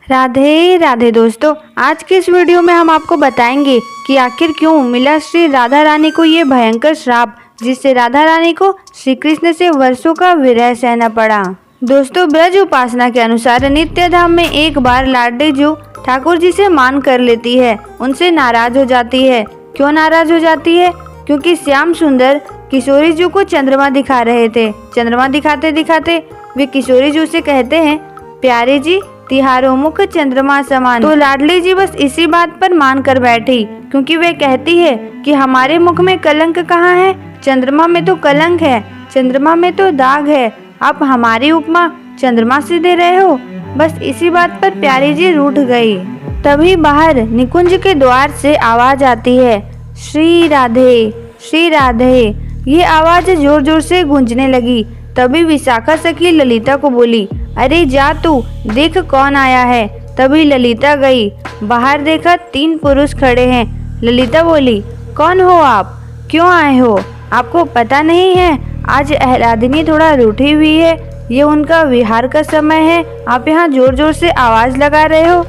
राधे राधे दोस्तों, आज के इस वीडियो में हम आपको बताएंगे कि आखिर क्यों मिला श्री राधा रानी को ये भयंकर श्राप, जिससे राधा रानी को श्री कृष्ण से वर्षों का विरह सहना पड़ा। दोस्तों, ब्रज उपासना के अनुसार नित्य धाम में एक बार लाडली जो ठाकुर जी से मान कर लेती है, उनसे नाराज हो जाती है। क्यों नाराज हो जाती है? क्योंकि श्याम सुंदर किशोरी जी को चंद्रमा दिखा रहे थे। चंद्रमा दिखाते दिखाते वे किशोरी जी से कहते हैं, प्यारे जी तिहारो मुख चंद्रमा समान। तो लाडली जी बस इसी बात पर मान कर बैठी, क्योंकि वे कहती है कि हमारे मुख में कलंक कहाँ है, चंद्रमा में तो कलंक है, चंद्रमा में तो दाग है, आप हमारी उपमा चंद्रमा से दे रहे हो। बस इसी बात पर प्यारी जी रूठ गई। तभी बाहर निकुंज के द्वार से आवाज आती है, श्री राधे श्री राधे। ये आवाज जोर जोर से गूंजने लगी। तभी विशाखा सखी ललिता को बोली, अरे जा तू देख कौन आया है। तभी ललिता गई। बाहर देखा 3 पुरुष खड़े हैं। ललिता बोली, कौन हो आप, क्यों आए हो? आपको पता नहीं है आज आह्लादिनी थोड़ा रूठी हुई है, ये उनका विहार का समय है, आप यहाँ जोर जोर से आवाज लगा रहे हो।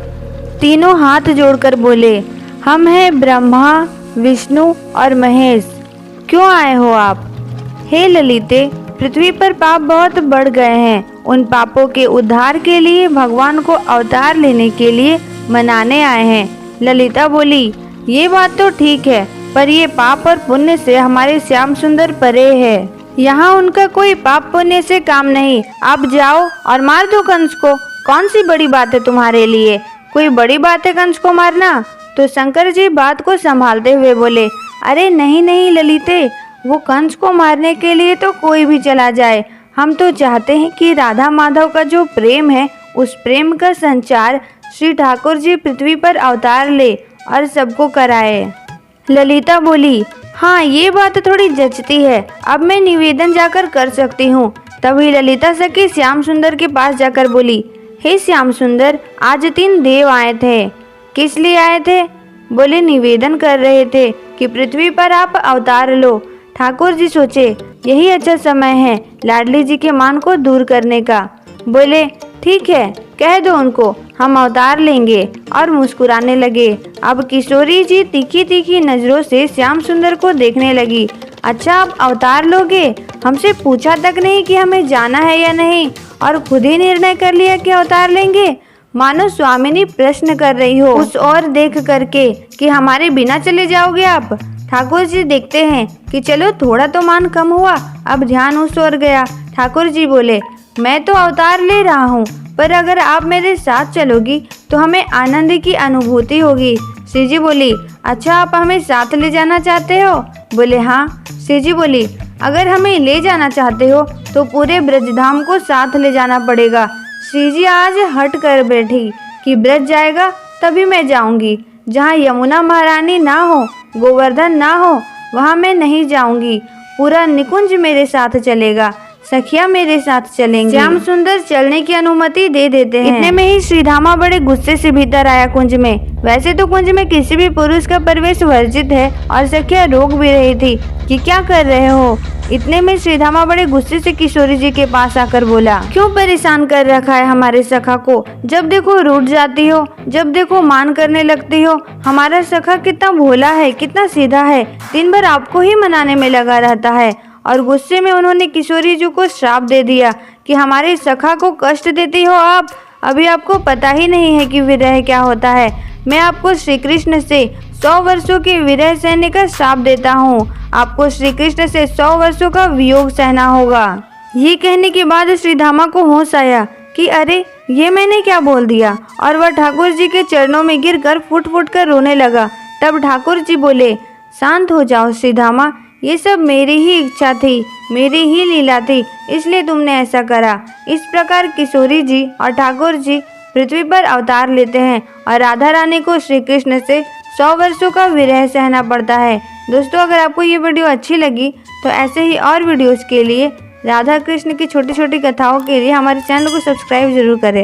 तीनों हाथ जोड़कर बोले, हम हैं ब्रह्मा विष्णु और महेश, क्यों आए हो आप? हे ललिते, पृथ्वी पर पाप बहुत बढ़ गए हैं, उन पापों के उद्धार के लिए भगवान को अवतार लेने के लिए मनाने आए हैं। ललिता बोली, ये बात तो ठीक है, पर ये पाप और पुण्य से हमारे श्याम सुंदर परे है, यहाँ उनका कोई पाप पुण्य से काम नहीं। आप जाओ और मार दो कंस को, कौन सी बड़ी बात है तुम्हारे लिए, कोई बड़ी बात है कंस को मारना? तो शंकर जी बात को संभालते हुए बोले, अरे नहीं नहीं ललिते, वो कंस को मारने के लिए तो कोई भी चला जाए, हम तो चाहते हैं कि राधा माधव का जो प्रेम है, उस प्रेम का संचार श्री ठाकुर जी पृथ्वी पर अवतार ले और सबको कराए। ललिता बोली, हाँ ये बात थोड़ी जचती है, अब मैं निवेदन जाकर कर सकती हूँ। तभी ललिता सखी श्याम सुंदर के पास जाकर बोली, हे श्याम सुंदर, आज 3 देव आए थे। किस लिए आए थे? बोले निवेदन कर रहे थे कि पृथ्वी पर आप अवतार लो। ठाकुर जी सोचे यही अच्छा समय है लाडली जी के मान को दूर करने का। बोले ठीक है, कह दो उनको, हम अवतार लेंगे, और मुस्कुराने लगे। अब किशोरी जी तीखी तीखी नजरों से श्याम सुंदर को देखने लगी। अच्छा आप अवतार लोगे? हमसे पूछा तक नहीं कि हमें जाना है या नहीं, और खुद ही निर्णय कर लिया कि अवतार लेंगे। मानो स्वामिनी प्रश्न कर रही हो उस ओर देख करके कि हमारे बिना चले जाओगे आप। ठाकुर जी देखते हैं कि चलो थोड़ा तो मान कम हुआ, अब ध्यान उस ओर गया। ठाकुर जी बोले, मैं तो अवतार ले रहा हूँ, पर अगर आप मेरे साथ चलोगी तो हमें आनंद की अनुभूति होगी। श्री जी बोली, अच्छा आप हमें साथ ले जाना चाहते हो? बोले हाँ। श्री जी बोली, अगर हमें ले जाना चाहते हो तो पूरे ब्रजधाम को साथ ले जाना पड़ेगा। श्री जी आज हट कर बैठी कि ब्रज जाएगा तभी मैं जाऊंगी, जहाँ यमुना महारानी ना हो, गोवर्धन ना हो, वहाँ मैं नहीं जाऊंगी। पूरा निकुंज मेरे साथ चलेगा, सखिया मेरे साथ चलेंगी। श्याम सुंदर चलने की अनुमति दे देते हैं। इतने में ही श्रीधामा बड़े गुस्से से भीतर आया कुंज में। वैसे तो कुंज में किसी भी पुरुष का प्रवेश वर्जित है, और सखिया रोक भी रही थी कि क्या कर रहे हो। इतने में श्रीधामा बड़े गुस्से से किशोरी जी के पास आकर बोला, क्यों परेशान कर रखा है हमारे सखा को? जब देखो रूठ जाती हो, जब देखो मान करने लगती हो। हमारा सखा कितना भोला है, कितना सीधा है, दिन भर आपको ही मनाने में लगा रहता है। और गुस्से में उन्होंने किशोरी जी को श्राप दे दिया कि हमारे सखा को कष्ट देती हो आप, अभी आपको पता ही नहीं है कि विरह क्या होता है। मैं आपको श्री कृष्ण से 100 वर्षों के विरह सहने का श्राप देता हूँ, आपको श्री कृष्ण से 100 वर्षों का वियोग सहना होगा। ये कहने के बाद श्रीधामा को होश आया कि अरे ये मैंने क्या बोल दिया, और वह ठाकुर जी के चरणों में गिरकर फुट फुट कर रोने लगा। तब ठाकुर जी बोले, शांत हो जाओ श्रीधामा, ये सब मेरी ही इच्छा थी, मेरी ही लीला थी, इसलिए तुमने ऐसा करा। इस प्रकार किशोरी जी और ठाकुर जी पृथ्वी पर अवतार लेते हैं, और राधा रानी को श्री कृष्ण से 100 वर्षों का विरह सहना पड़ता है। दोस्तों, अगर आपको ये वीडियो अच्छी लगी तो ऐसे ही और वीडियोस के लिए, राधा कृष्ण की छोटी छोटी कथाओं के लिए हमारे चैनल को सब्सक्राइब जरूर करें।